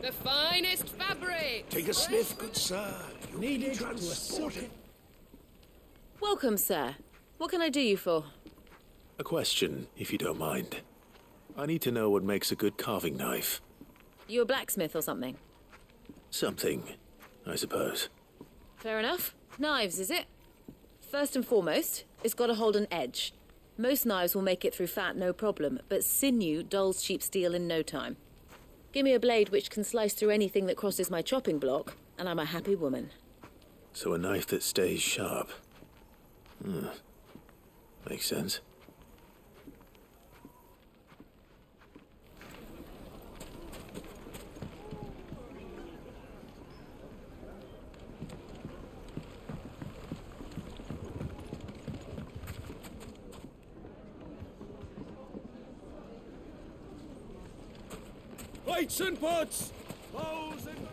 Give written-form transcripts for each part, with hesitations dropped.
The finest fabric! Take a sniff, good sir. You'll be transported. Welcome, sir. What can I do you for? A question, if you don't mind. I need to know what makes a good carving knife. You a blacksmith or something? Something, I suppose. Fair enough. Knives, is it? First and foremost, it's got to hold an edge. Most knives will make it through fat, no problem, but sinew dulls cheap steel in no time. Give me a blade which can slice through anything that crosses my chopping block, and I'm a happy woman. So a knife that stays sharp. Makes sense. Plates and pots! Bowls and...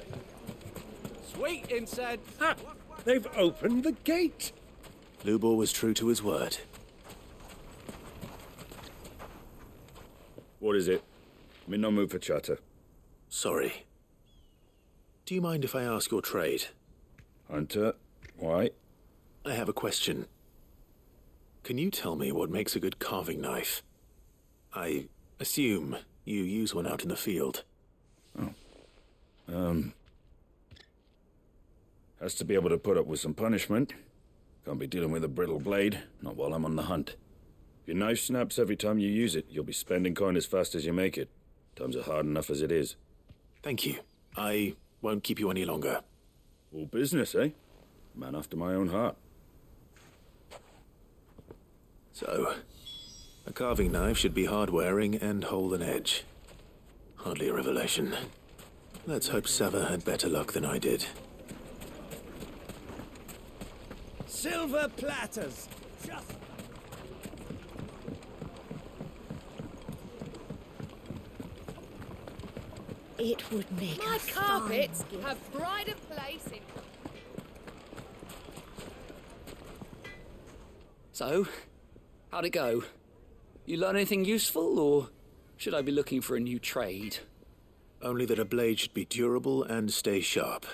Sweet inside. Ha! They've opened the gate! Lubor was true to his word. What is it? I'm in no mood for chatter. Sorry. Do you mind if I ask your trade? Hunter, why? I have a question. Can you tell me what makes a good carving knife? I assume you use one out in the field. Has to be able to put up with some punishment. Can't be dealing with a brittle blade, not while I'm on the hunt. If your knife snaps every time you use it, you'll be spending coin as fast as you make it. Times are hard enough as it is. Thank you. I won't keep you any longer. All business, eh? Man after my own heart. So, a carving knife should be hard-wearing and hold an edge. Hardly a revelation. Let's hope Sava had better luck than I did. Silver platters! Just... It would make My a carpets fine gift. have pride of place in... So, how'd it go? You learn anything useful, or should I be looking for a new trade? Only that a blade should be durable and stay sharp.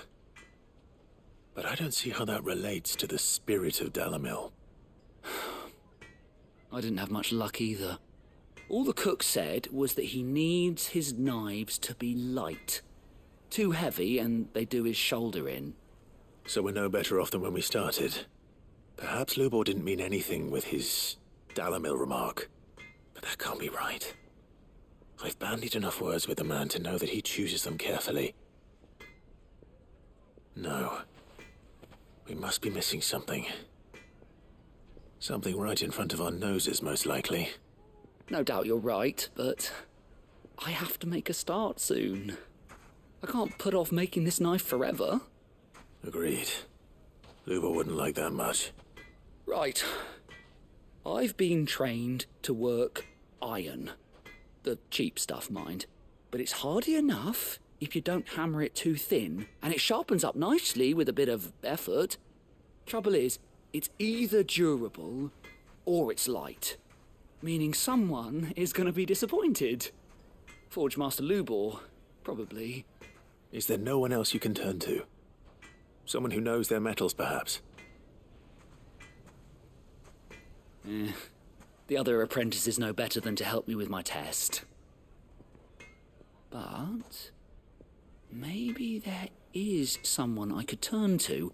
But I don't see how that relates to the spirit of Dalamil. I didn't have much luck either. All the cook said was that he needs his knives to be light. Too heavy and they do his shoulder in. So we're no better off than when we started. Perhaps Lubor didn't mean anything with his Dalamil remark. But that can't be right. I've bandied enough words with the man to know that he chooses them carefully. No. We must be missing something. Something right in front of our noses, most likely. No doubt you're right, but I have to make a start soon. I can't put off making this knife forever. Agreed. Lubor wouldn't like that much. Right. I've been trained to work iron. The cheap stuff, mind. But it's hardy enough if you don't hammer it too thin, and it sharpens up nicely with a bit of effort. Trouble is, it's either durable or it's light. Meaning someone is going to be disappointed. Forge Master Lubor, probably. Is there no one else you can turn to? Someone who knows their metals, perhaps? The other apprentices know better than to help me with my test. But maybe there is someone I could turn to.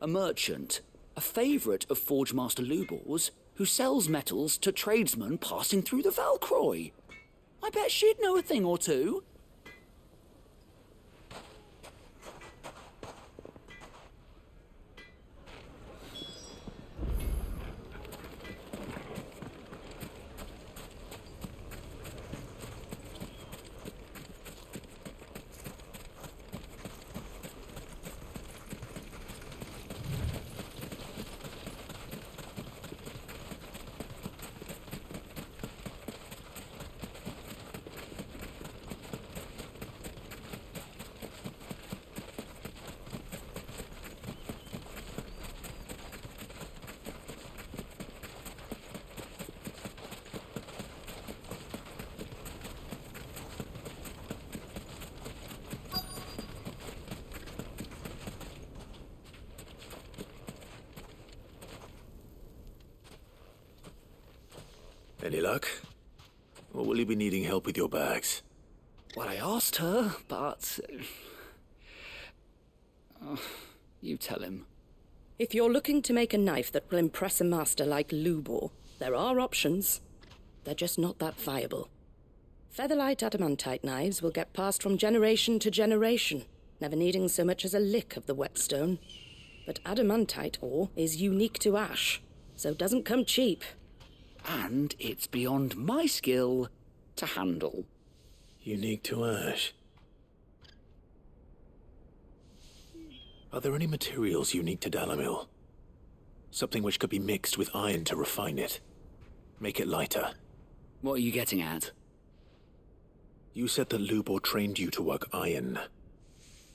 A merchant, a favourite of Forge Master Lubor's, who sells metals to tradesmen passing through the Valcroy. I bet she'd know a thing or two. Any luck? Or will you be needing help with your bags? Well, I asked her, but... you tell him. If you're looking to make a knife that will impress a master like Lubor, there are options. They're just not that viable. Featherlight adamantite knives will get passed from generation to generation, never needing so much as a lick of the whetstone. But adamantite ore is unique to ash, so doesn't come cheap. And it's beyond my skill to handle. Unique to ash. Are there any materials unique to Dalamil? Something which could be mixed with iron to refine it. Make it lighter. What are you getting at? You said that Lubor trained you to work iron.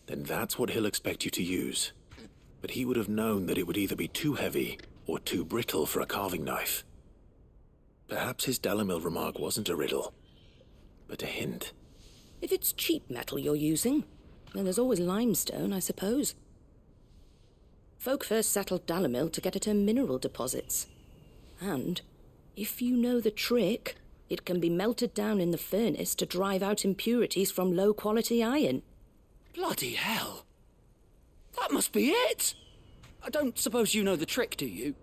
Then that's what he'll expect you to use. But he would have known that it would either be too heavy or too brittle for a carving knife. Perhaps his Dalamil remark wasn't a riddle, but a hint. If it's cheap metal you're using, then there's always limestone, I suppose. Folk first settled Dalamil to get at her mineral deposits. And, if you know the trick, it can be melted down in the furnace to drive out impurities from low-quality iron. Bloody hell! That must be it! I don't suppose you know the trick, do you?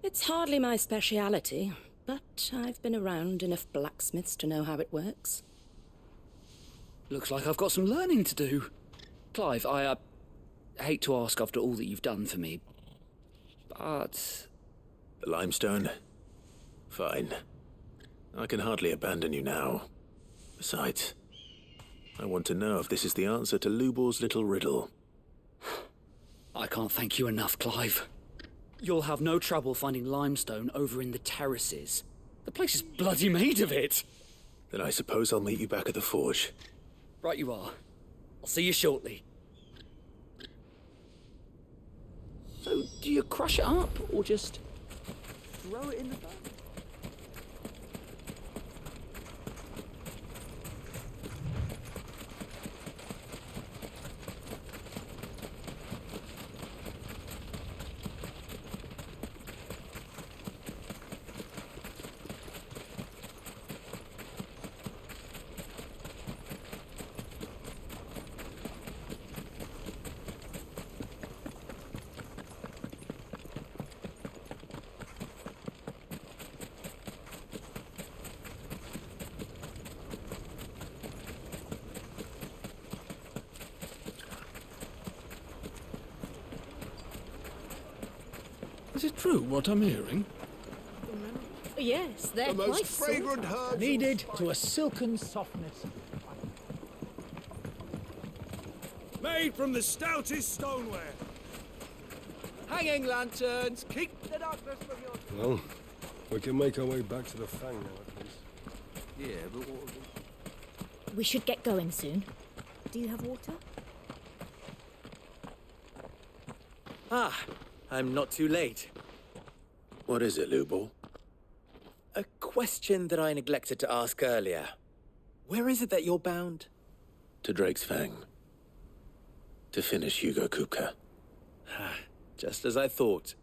It's hardly my speciality, but I've been around enough blacksmiths to know how it works. Looks like I've got some learning to do. Clive, I hate to ask after all that you've done for me, but... The limestone? Fine. I can hardly abandon you now. Besides, I want to know if this is the answer to Lubor's little riddle. I can't thank you enough, Clive. You'll have no trouble finding limestone over in the terraces. The place is bloody made of it. Then I suppose I'll meet you back at the forge. Right you are. I'll see you shortly. So, do you crush it up, or just throw it in the bag? Is it true what I'm hearing? Yes, they're The most quite fragrant soft. herbs Kneaded to a silken softness. made from the stoutest stoneware. Hanging lanterns, keep the darkness from your... Well, we can make our way back to the Fang now, at least. Yeah, but what... We should get going soon. Do you have water? Ah, I'm not too late. What is it, Lubor? A question that I neglected to ask earlier. Where is it that you're bound? To Drake's Fang. To finish Hugo Kupka. Just as I thought.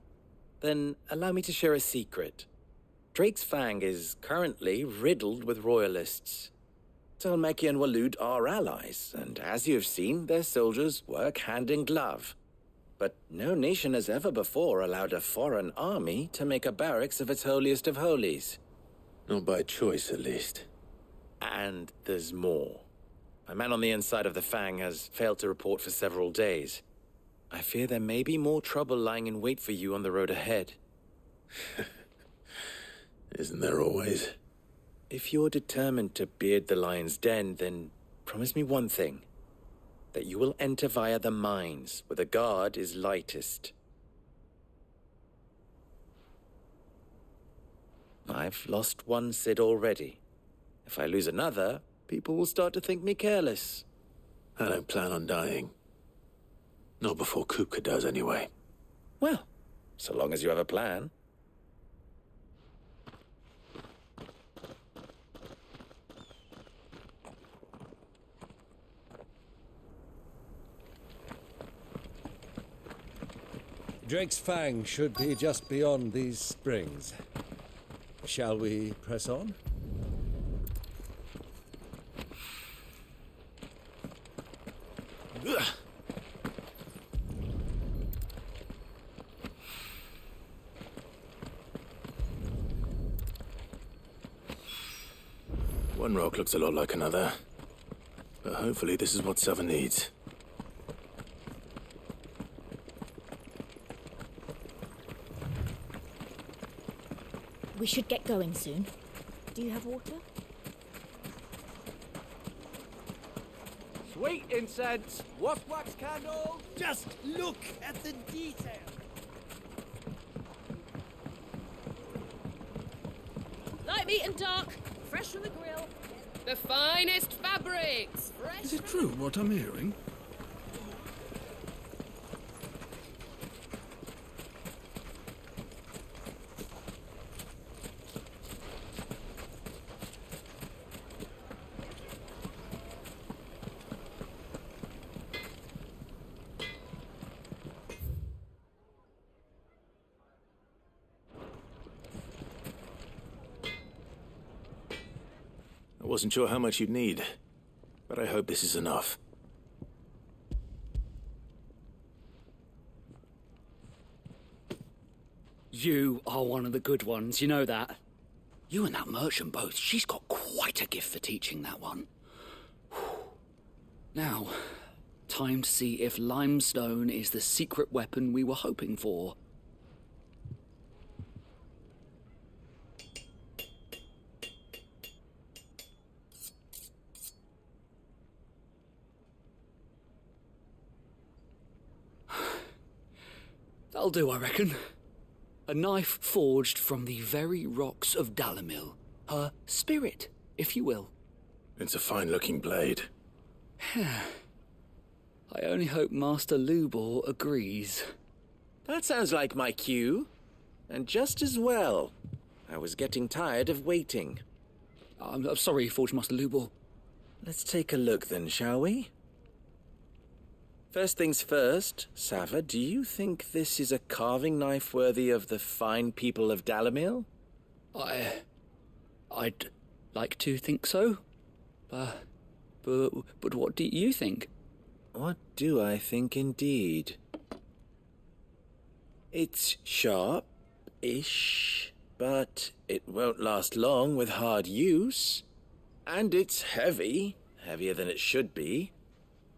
Then allow me to share a secret. Drake's Fang is currently riddled with royalists. Talmeki and Walud are allies, and as you have seen, their soldiers work hand in glove. But no nation has ever before allowed a foreign army to make a barracks of its holiest of holies. Not by choice, at least. And there's more. A man on the inside of the Fang has failed to report for several days. I fear there may be more trouble lying in wait for you on the road ahead. Isn't there always? If you're determined to beard the lion's den, then promise me one thing. That you will enter via the mines, where the guard is lightest. I've lost one Cid already. If I lose another, people will start to think me careless. I don't plan on dying. Not before Kupka does, anyway. Well, so long as you have a plan. Drake's Fang should be just beyond these springs. Shall we press on? Ugh. One rock looks a lot like another, but hopefully this is what Sava needs. We should get going soon. Do you have water? Sweet incense, wax candles. Just look at the detail. Light meat and dark, fresh from the grill. The finest fabrics. Fresh Is it true what I'm hearing? I wasn't sure how much you'd need, but I hope this is enough. You are one of the good ones, you know that. You and that merchant both, she's got quite a gift for teaching that one. Now, time to see if limestone is the secret weapon we were hoping for. That'll do, I reckon. A knife forged from the very rocks of Dalamil. Her spirit, if you will. It's a fine-looking blade. I only hope Master Lubor agrees. That sounds like my cue. And just as well. I was getting tired of waiting. I'm sorry, Forge Master Lubor. Let's take a look then, shall we? First things first, Sava, do you think this is a carving knife worthy of the fine people of Dalamil? I'd like to think so. But what do you think? What do I think indeed? It's sharp-ish, but it won't last long with hard use. And it's heavy, heavier than it should be.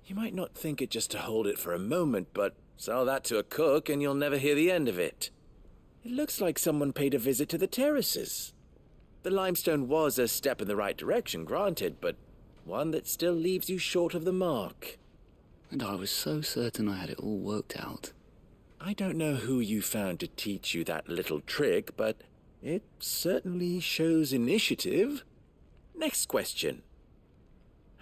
You might not think it just to hold it for a moment, but sell that to a cook and you'll never hear the end of it. It looks like someone paid a visit to the terraces. The limestone was a step in the right direction, granted, but one that still leaves you short of the mark. And I was so certain I had it all worked out. I don't know who you found to teach you that little trick, but it certainly shows initiative. Next question.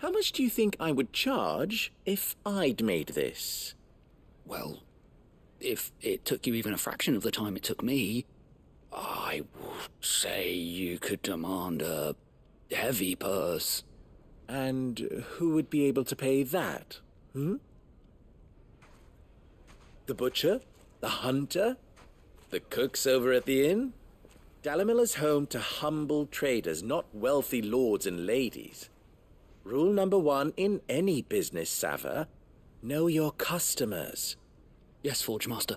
How much do you think I would charge if I'd made this? Well, if it took you even a fraction of the time it took me, I would say you could demand a heavy purse. And who would be able to pay that? The butcher? The hunter? The cooks over at the inn? Dalamil is home to humble traders, not wealthy lords and ladies. Rule number 1 in any business, Sava, know your customers. Yes, Forge Master.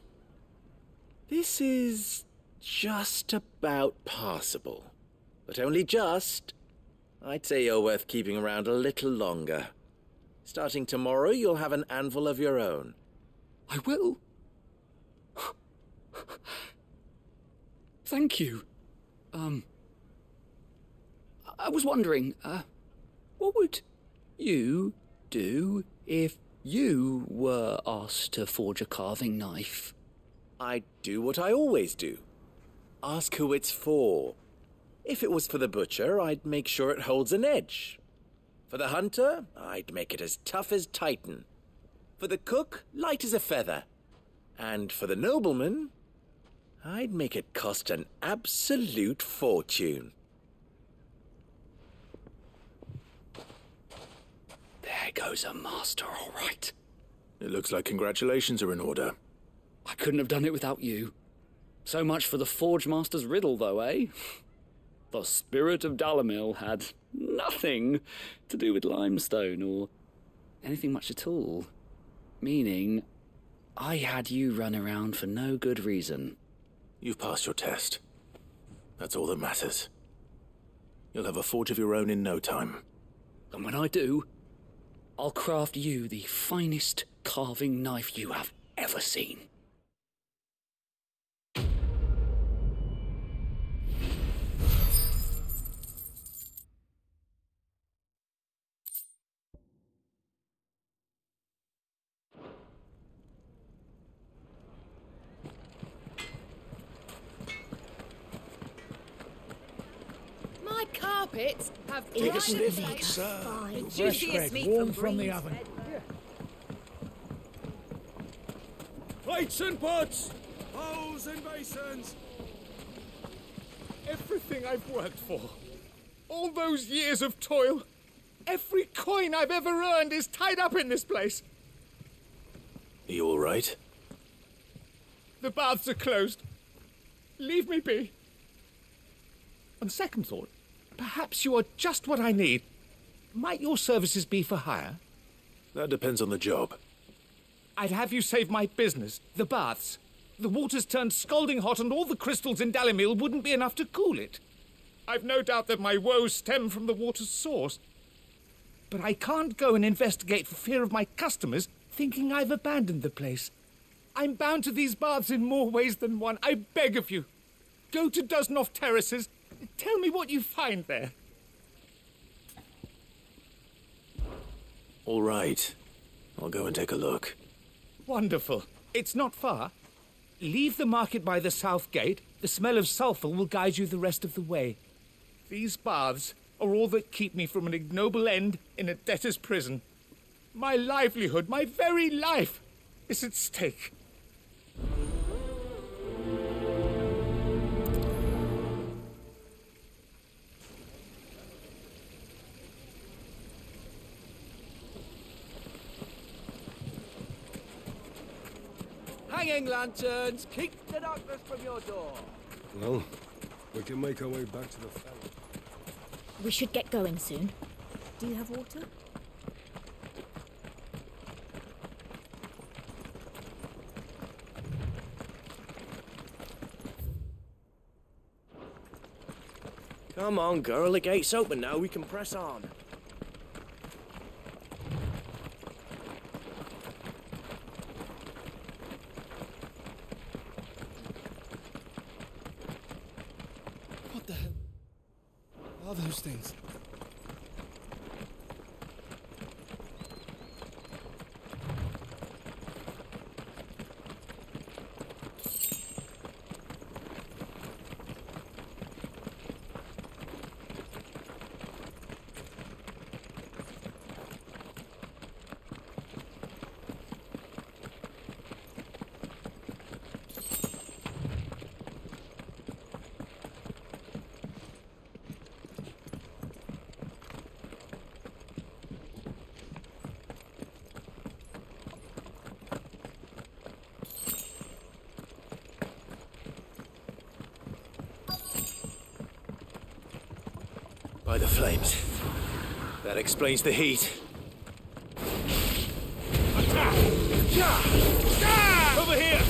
This is just about passable. But only just. I'd say you're worth keeping around a little longer. Starting tomorrow, you'll have an anvil of your own. I will. Thank you. I was wondering, what would you do if you were asked to forge a carving knife? I'd do what I always do. Ask who it's for. If it was for the butcher, I'd make sure it holds an edge. For the hunter, I'd make it as tough as Titan. For the cook, light as a feather. And for the nobleman, I'd make it cost an absolute fortune. There goes a master, all right. It looks like congratulations are in order. I couldn't have done it without you. So much for the Forge Master's riddle, though, eh? The spirit of Dalamil had nothing to do with limestone or anything much at all. Meaning, I had you run around for no good reason. You've passed your test. That's all that matters. You'll have a forge of your own in no time. And when I do, I'll craft you the finest carving knife you have ever seen. My carpets have Take a dried sniff, and sir. fine. Fresh Juiciest bread, meat warm from the Breeze. oven. Plates and pots! Bowls and basins! Everything I've worked for. All those years of toil. Every coin I've ever earned is tied up in this place. Are you all right? The baths are closed. Leave me be. On second thought, perhaps you are just what I need. Might your services be for hire? That depends on the job. I'd have you save my business, the baths. The water's turned scalding hot and all the crystals in Dalamil wouldn't be enough to cool it. I've no doubt that my woes stem from the water's source. But I can't go and investigate for fear of my customers thinking I've abandoned the place. I'm bound to these baths in more ways than one. I beg of you. Go to Dusnoff Terraces. Tell me what you find there. All right. I'll go and take a look. Wonderful. It's not far. Leave the market by the south gate. The smell of sulphur will guide you the rest of the way. These baths are all that keep me from an ignoble end in a debtor's prison. My livelihood, my very life, is at stake. Hanging lanterns, keep the darkness from your door. Well, we can make our way back to the family. We should get going soon. Do you have water? Come on, girl, the gate's open now, we can press on. What the hell are those things? By the flames. That explains the heat. Attack! Over here!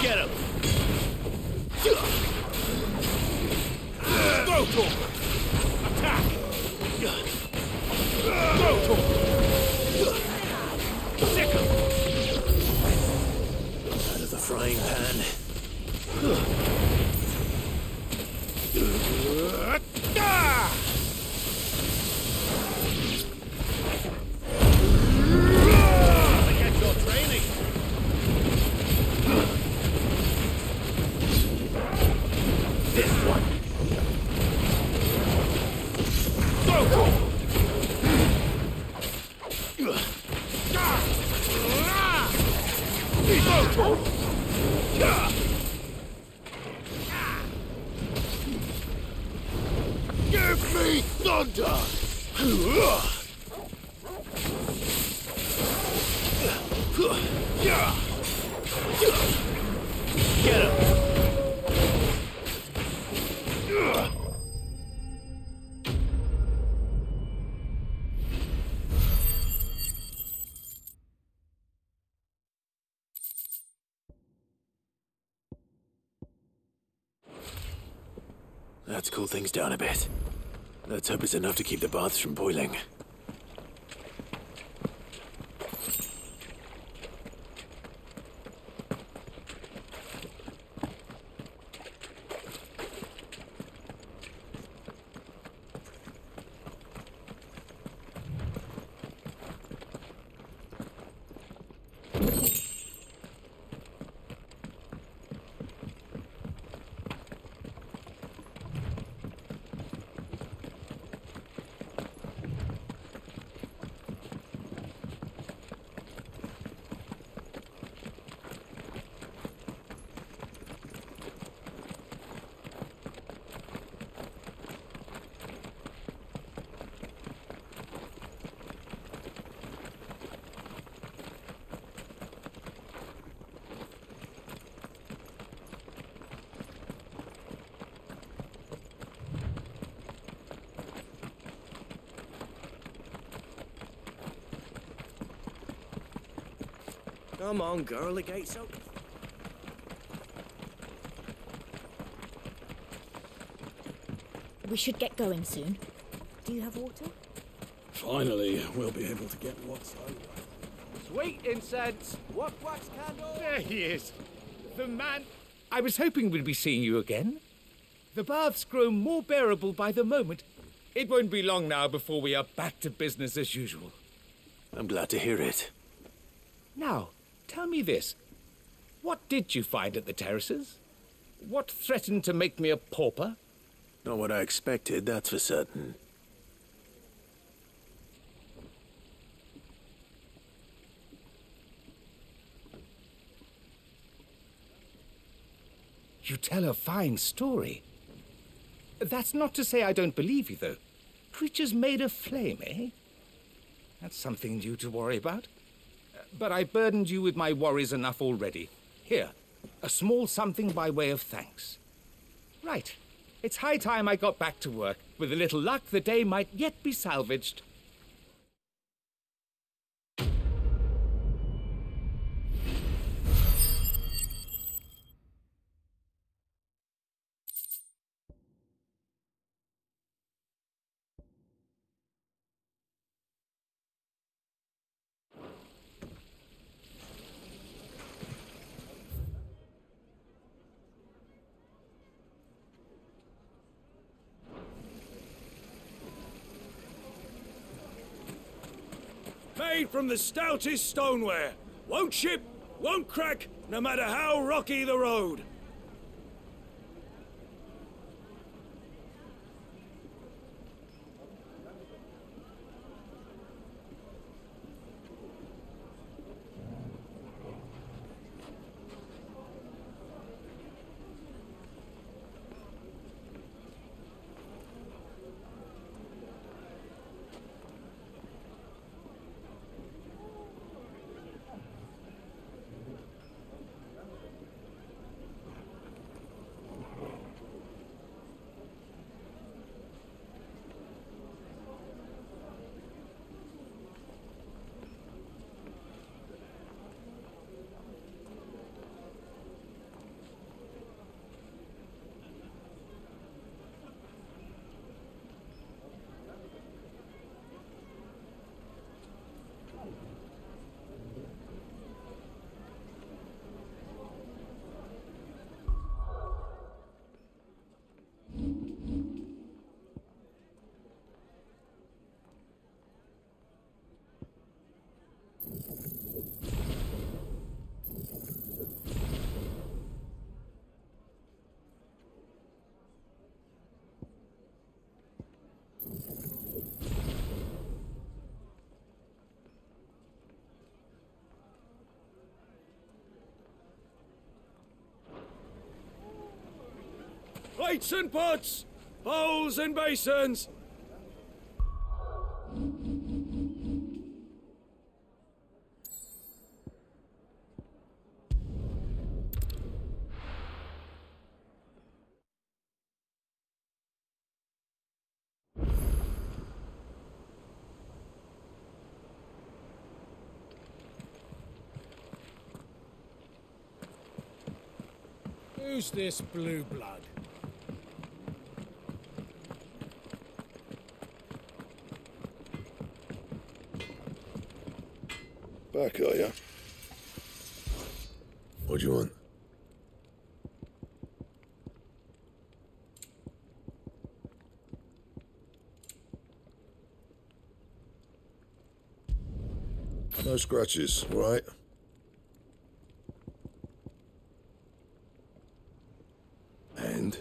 Get him! Throw to him! Attack! Throw to him! Sick him! Out of the frying pan. Get your training! This one. Throw to him! Give me thunder! Get him! That's cooled things down a bit. Let's hope it's enough to keep the baths from boiling. Come on, girl, the gate's open. We should get going soon. Do you have water? Finally, we'll be able to get what's over. Sweet incense, wax candle. There he is. The man... I was hoping we'd be seeing you again. The baths grow more bearable by the moment. It won't be long now before we are back to business as usual. I'm glad to hear it. Now, tell me this. What did you find at the terraces? What threatened to make me a pauper? Not what I expected, that's for certain. You tell a fine story. That's not to say I don't believe you, though. Creatures made of flame, eh? That's something new to worry about. But I burdened you with my worries enough already. Here, a small something by way of thanks. Right. It's high time I got back to work. With a little luck, the day might yet be salvaged. Made from the stoutest stoneware. Won't chip, won't crack, no matter how rocky the road. Plates and pots! Bowls and basins! Who's this blue blood? Back, are ya? What do you want? No scratches, all right? And?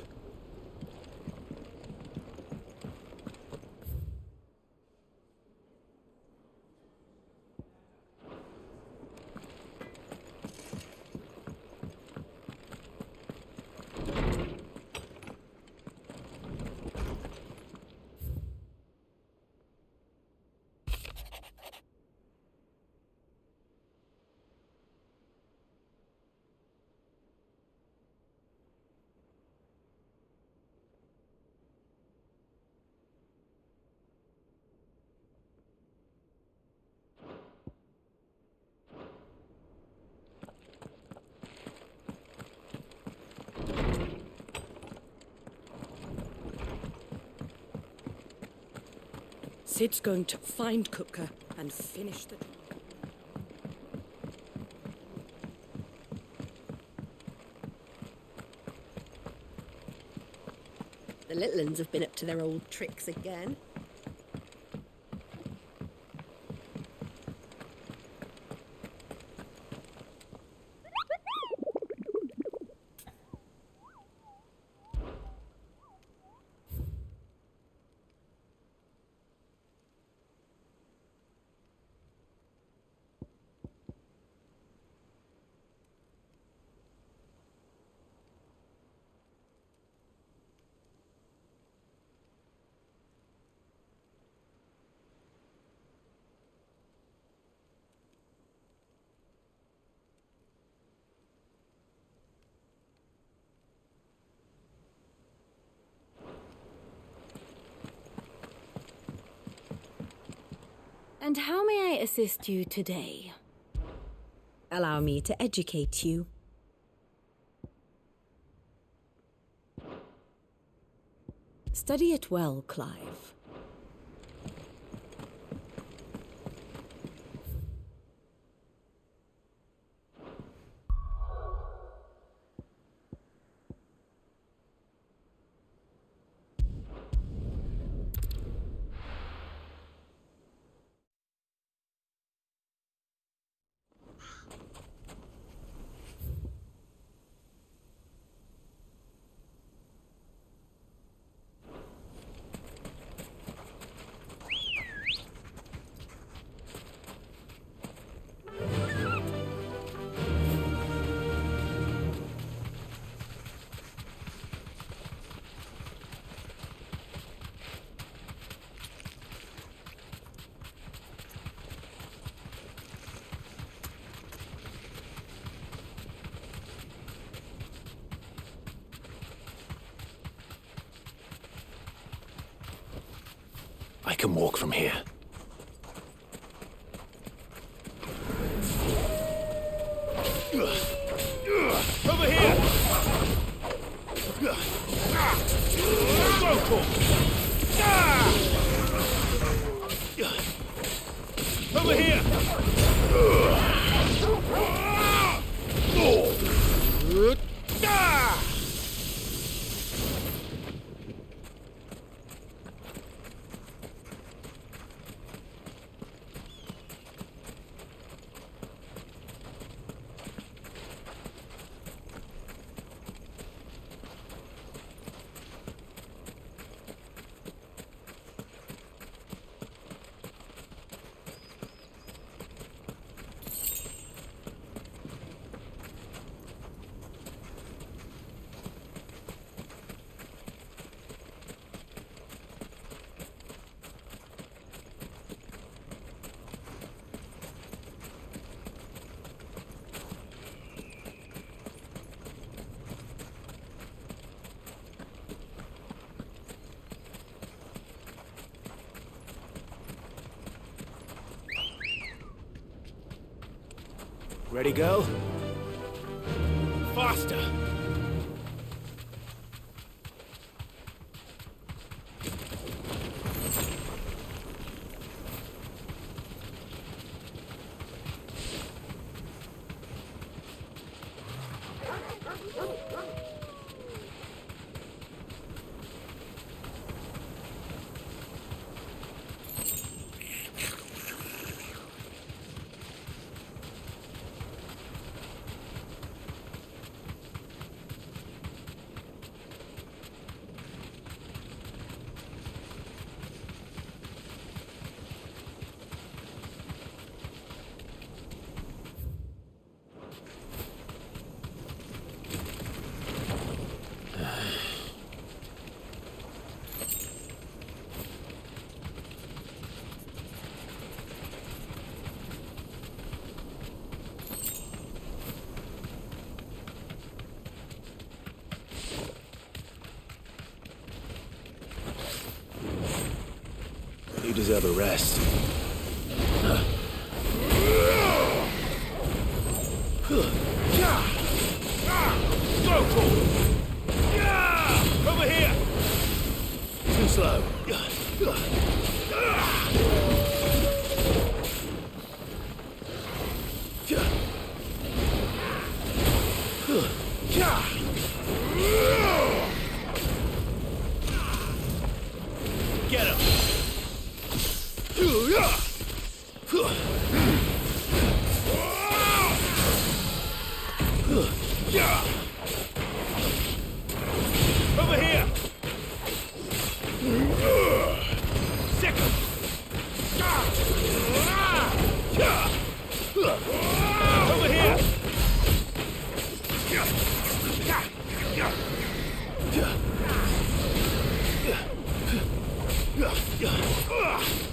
Sid's going to find Kupka and finish the... The little uns have been up to their old tricks again. And how may I assist you today? Allow me to educate you. Study it well, Clive. I can walk from here. Over here! Over here! Ready, girl? Faster! You deserve a rest. Over here! Too slow. Get him! Over here! Sick him! Over here!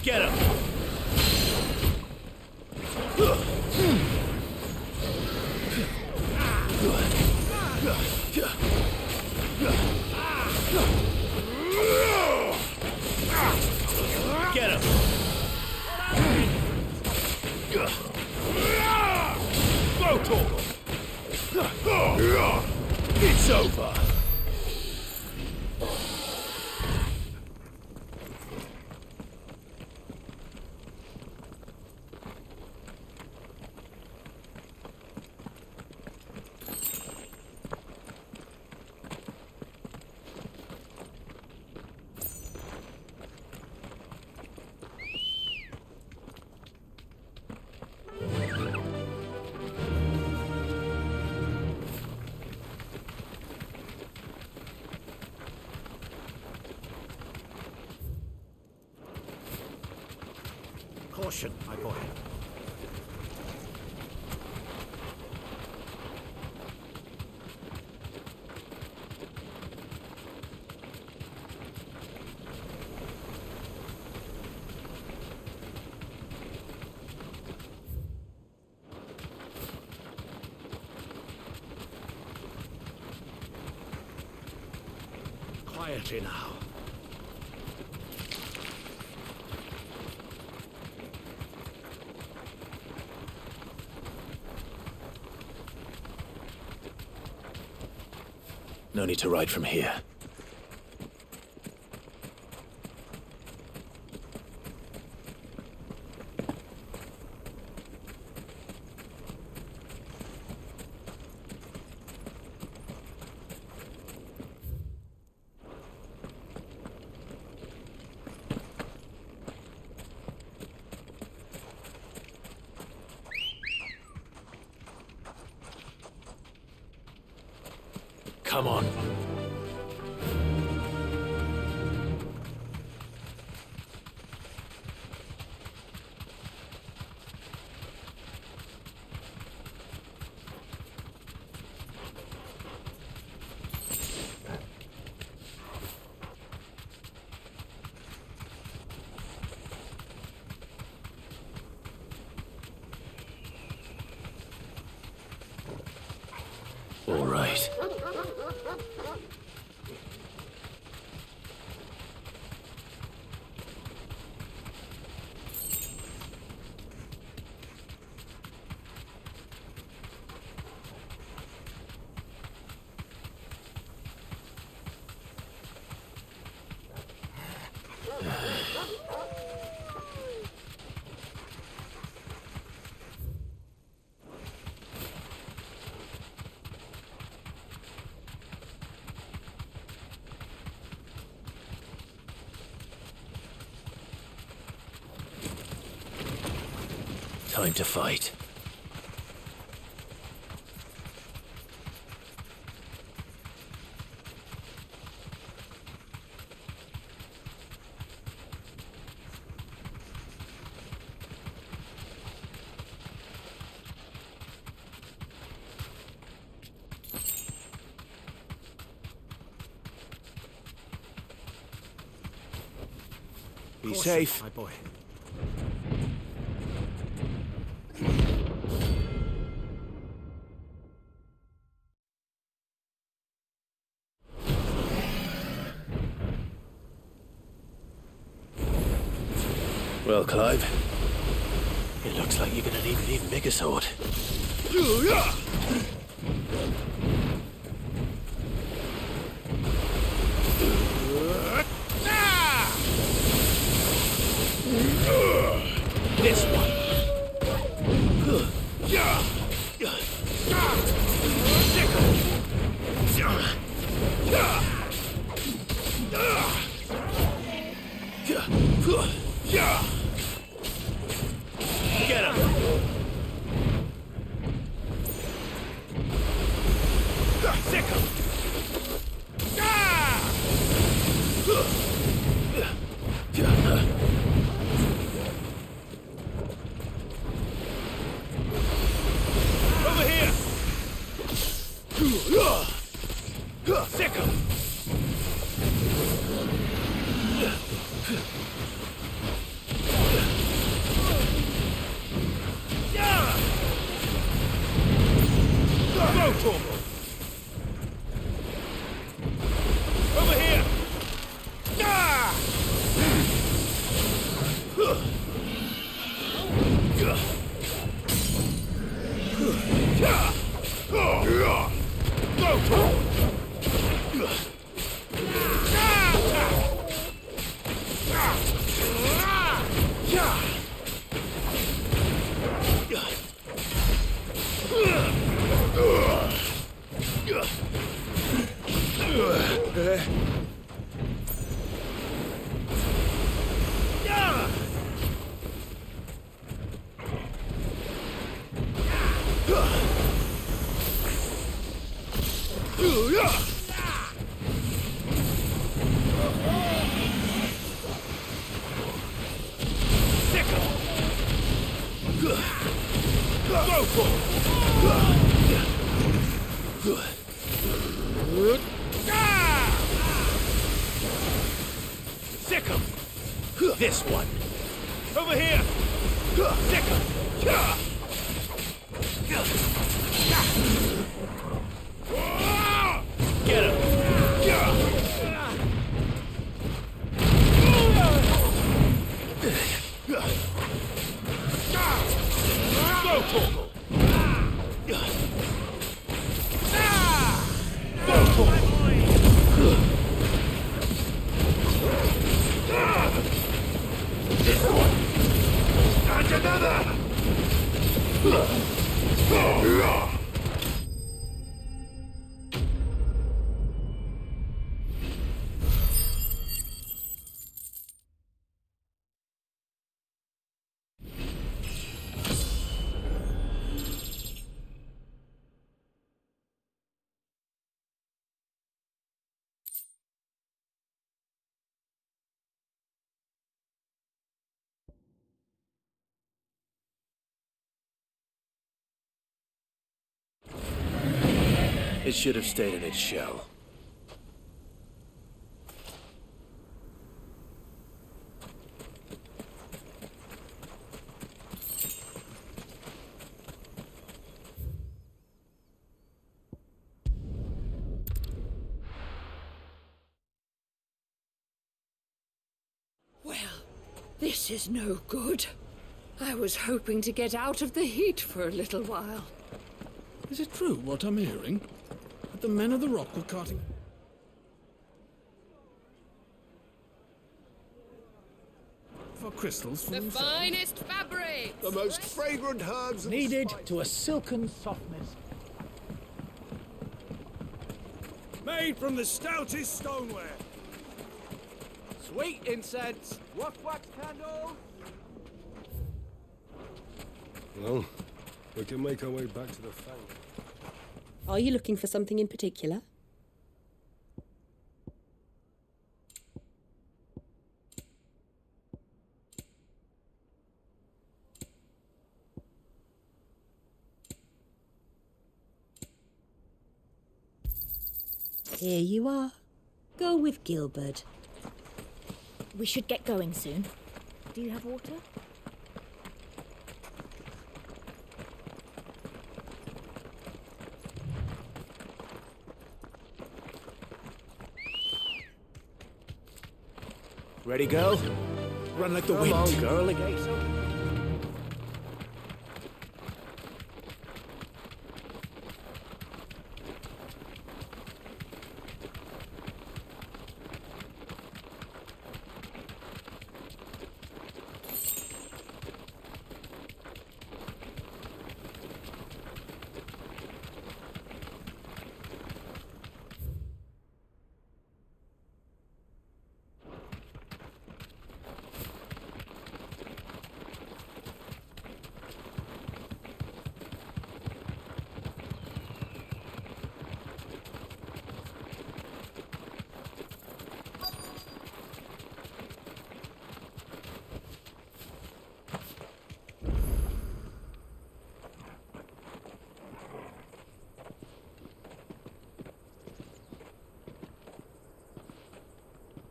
Get him! Get him! Go talk! It's over! Caution, my boy. Quietly now. No need to ride from here. Come on. All right. Time to fight. Be safe. My boy. Well, Clive, it looks like you're gonna need an even bigger sword. This one. Get him. Sick him. Over here! Sick him! Go, Torval! Over here! Sick him! This one! Over here! Sick him! Get him! Go, Torval! Go, Torval! This one! And another! It should have stayed in its shell. Well, this is no good. I was hoping to get out of the heat for a little while. Is it true what I'm hearing? That the men of the rock were carting... for crystals for The themselves? finest fabrics! The most fragrant herbs and Needed spices. to a silken softness. Made from the stoutest stoneware. Sweet incense. Wax candles. Well, we can make our way back to the Fang. Are you looking for something in particular? Here you are. Go with Gilbert. We should get going soon. Do you have water? Ready, girl? Run like the wind. Come on, girl. The gate's open.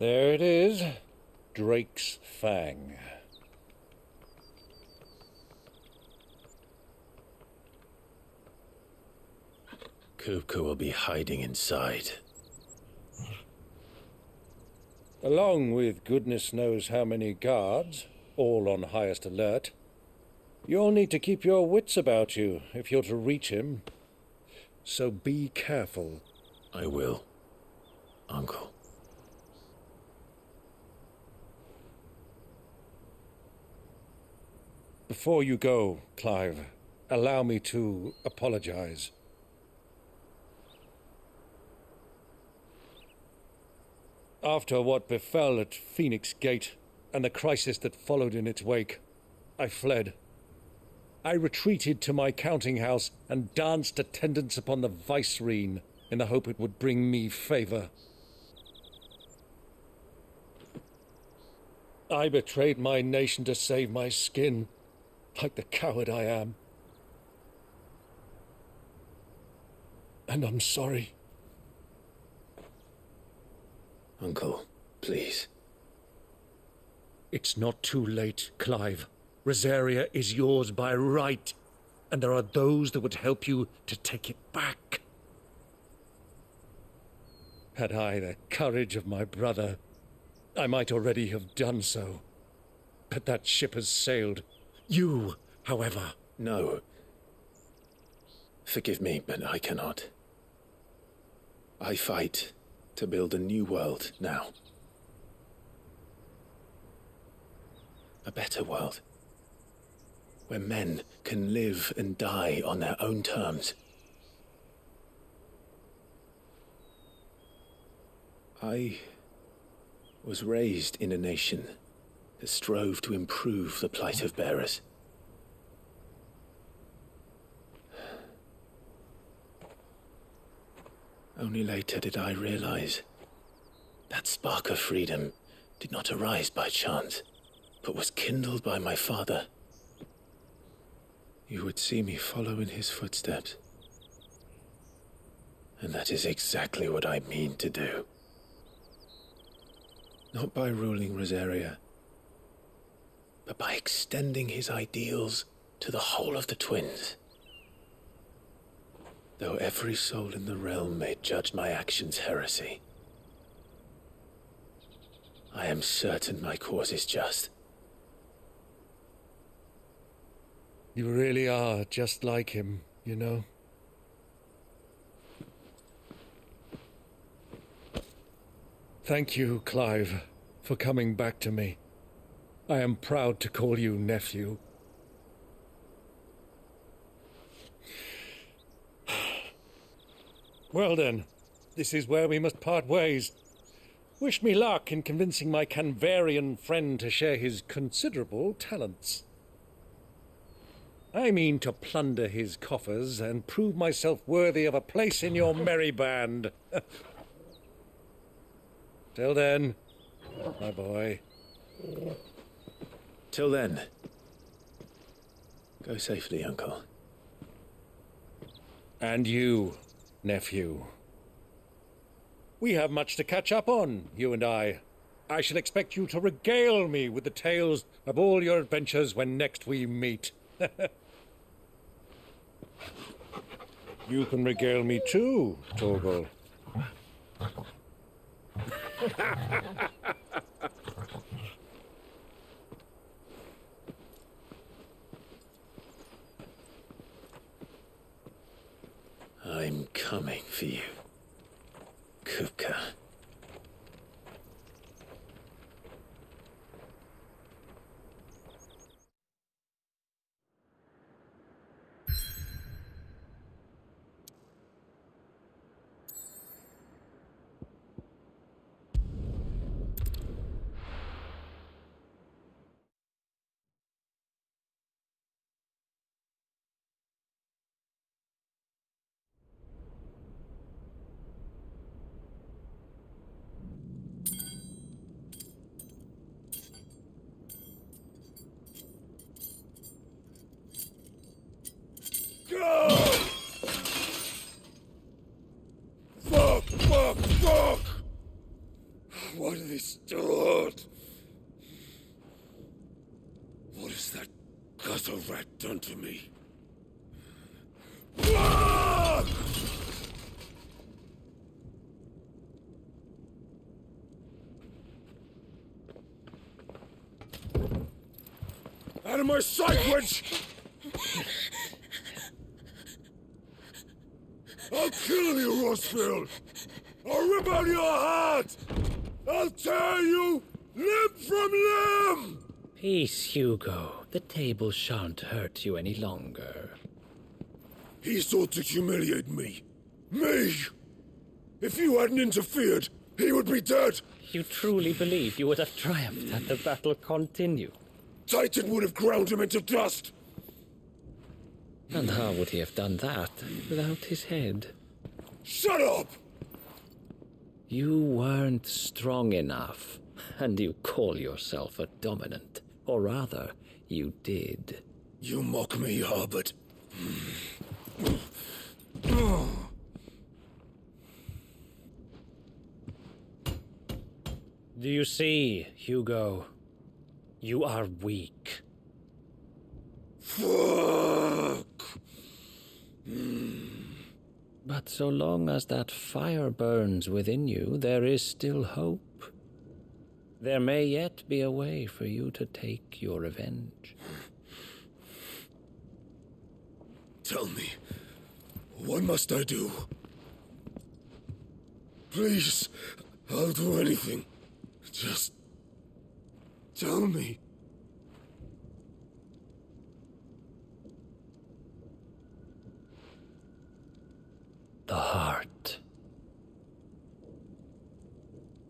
There it is. Drake's Fang. Kupka will be hiding inside. Along with goodness knows how many guards, all on highest alert. You'll need to keep your wits about you if you're to reach him. So be careful. I will, Uncle. Before you go, Clive, allow me to apologize. After what befell at Phoenix Gate and the crisis that followed in its wake, I fled. I retreated to my counting house and danced attendance upon the vicereine in the hope it would bring me favor. I betrayed my nation to save my skin, like the coward I am. And I'm sorry. Uncle, please. It's not too late, Clive. Rosaria is yours by right, and there are those that would help you to take it back. Had I the courage of my brother, I might already have done so. But that ship has sailed. You, however... No. Forgive me, but I cannot. I fight to build a new world now. A better world. Where men can live and die on their own terms. I was raised in a nation that strove to improve the plight of bearers. Only later did I realize that spark of freedom did not arise by chance, but was kindled by my father. You would see me follow in his footsteps. And that is exactly what I mean to do. Not by ruling Rosaria, but by extending his ideals to the whole of the twins. Though every soul in the realm may judge my actions heresy, I am certain my cause is just. You really are just like him, you know. Thank you, Clive, for coming back to me. I am proud to call you nephew. Well then, this is where we must part ways. Wish me luck in convincing my Canvarian friend to share his considerable talents. I mean to plunder his coffers and prove myself worthy of a place in your merry band. Till then, my boy. Till then. Go safely, Uncle. And you, nephew. We have much to catch up on, you and I. I shall expect you to regale me with the tales of all your adventures when next we meet. You can regale me too, Torgal. I'm coming for you, Kupka. Go! Fuck! Why do they still hurt? What has that gutter rat done to me? Fuck! Out of my sight, witch! I'll kill you, Rossfield! I'll rip out your heart! I'll tear you limb from limb! Peace, Hugo. The table shan't hurt you any longer. He sought to humiliate me. Me! If you hadn't interfered, he would be dead! You truly believe you would have triumphed had the battle continued? Titan would have ground him into dust! And how would he have done that without his head? Shut up! You weren't strong enough, and you call yourself a dominant. Or rather, you did. You mock me, Harbert. Do you see, Hugo? You are weak. Fuck! But so long as that fire burns within you, there is still hope. There may yet be a way for you to take your revenge. Tell me, what must I do? Please, I'll do anything. Just tell me. The heart.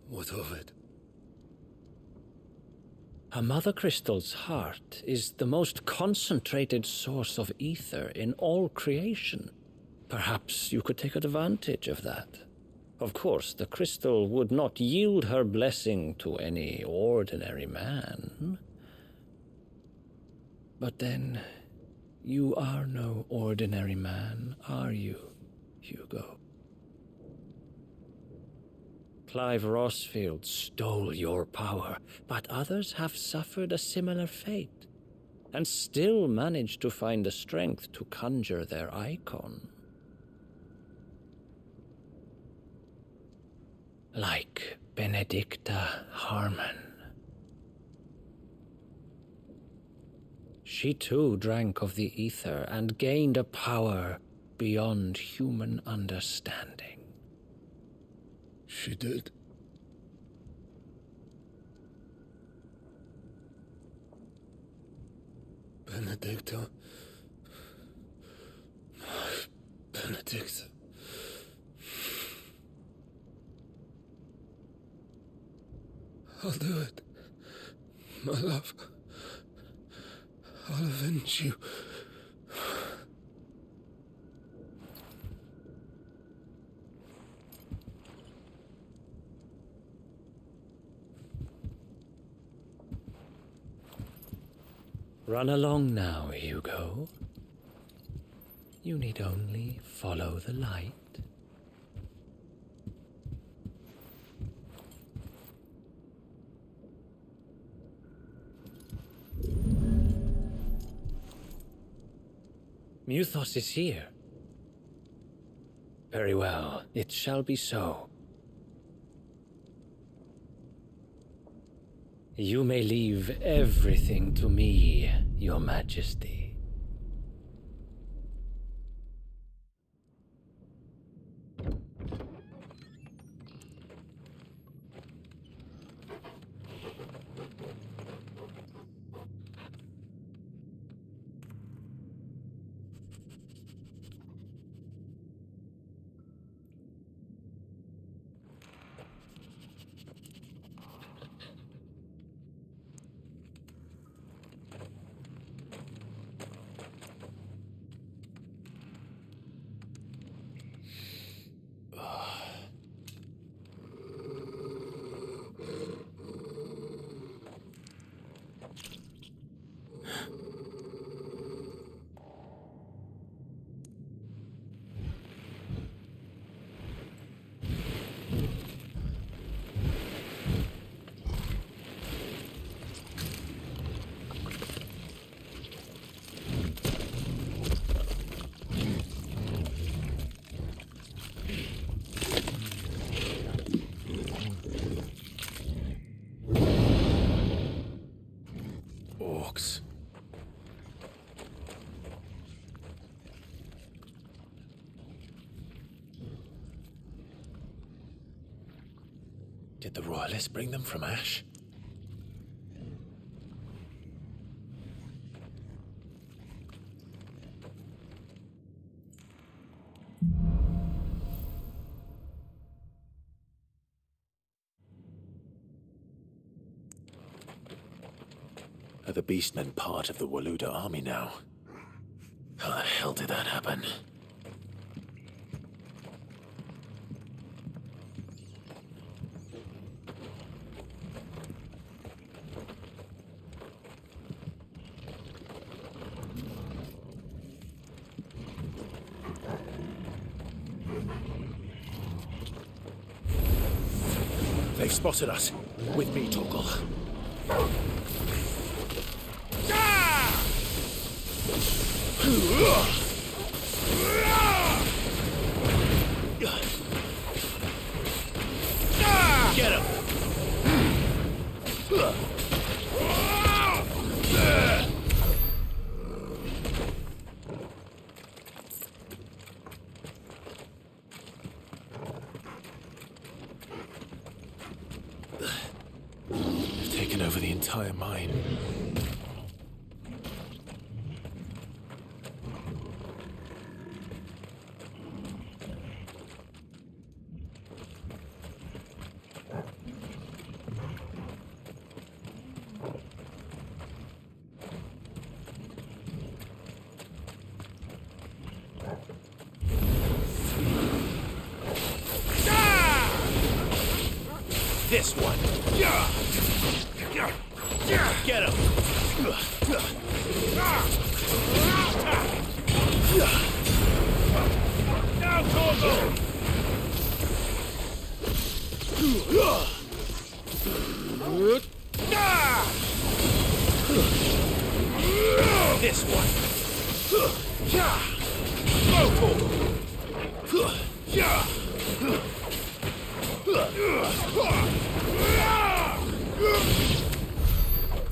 What of it? A mother crystal's heart is the most concentrated source of ether in all creation. Perhaps you could take advantage of that. Of course, the crystal would not yield her blessing to any ordinary man. But then, you are no ordinary man, are you, Hugo? Clive Rossfield stole your power, but others have suffered a similar fate, and still managed to find the strength to conjure their icon. Like Benedicta Harmon. She too drank of the ether and gained a power beyond human understanding. She did. Benedicta. Benedicta. I'll do it. My love. I'll avenge you Run along now, Hugo. You need only follow the light. Muthos is here. Very well, it shall be so. You may leave everything to me, Your Majesty. Orcs. Did the Royalists bring them from Ash? Are the Beastmen part of the Waluda army now? How the hell did that happen? They've spotted us. With me, Torgal. Get him! They've taken over the entire mine. This one. Get him. Now, Torgal. This one. Go, Torgal.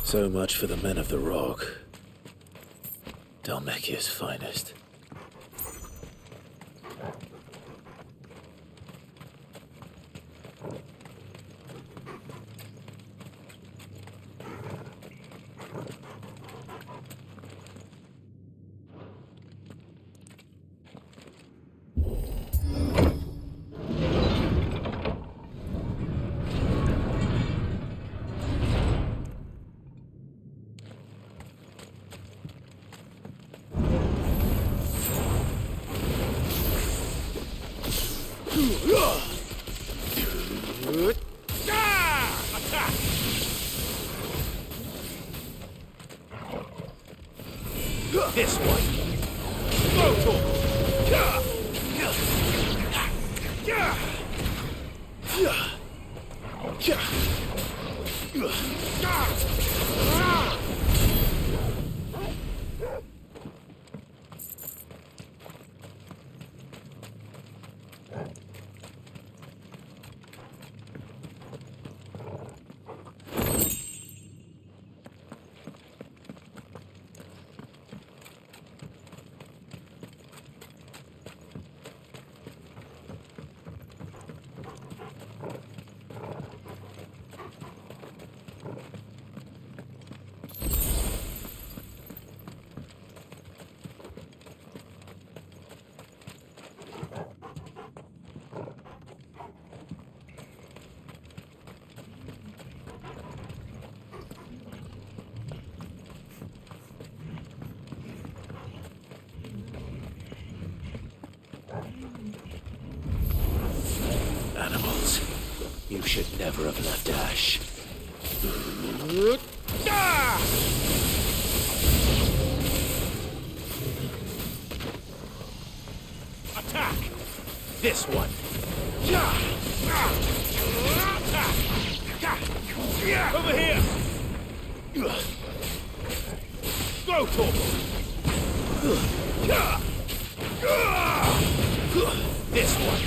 So much for the men of the Rock. Dhalmekia's finest. This way. Go, Torgal. Animals. You should never have left Ash. Attack! This one. Over here! Go, Torgal! This one.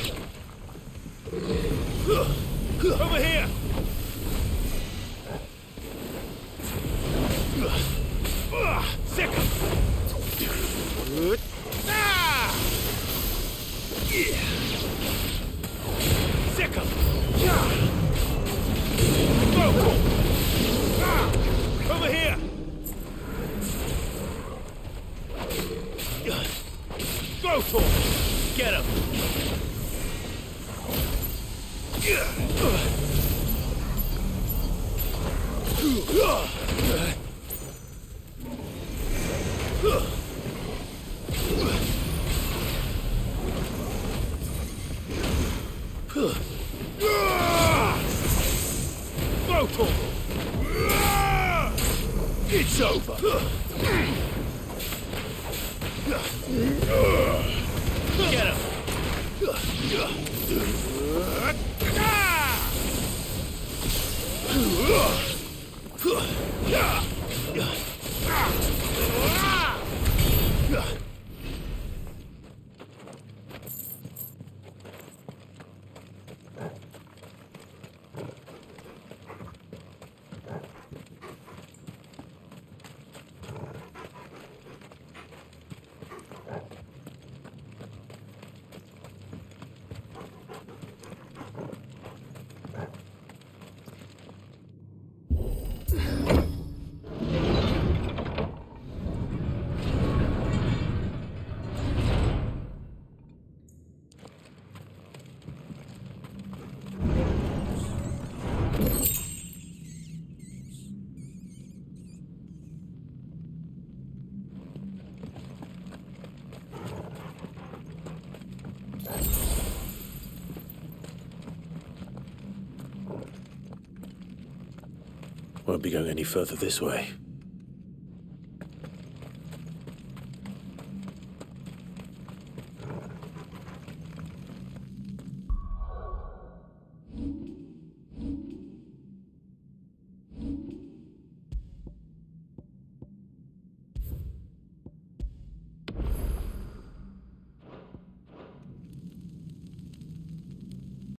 Over here! Sick! Sick! Go! Over here! Go, Torgal! Get him! Go, Torgal! It's over! Get him! Won't be going any further this way.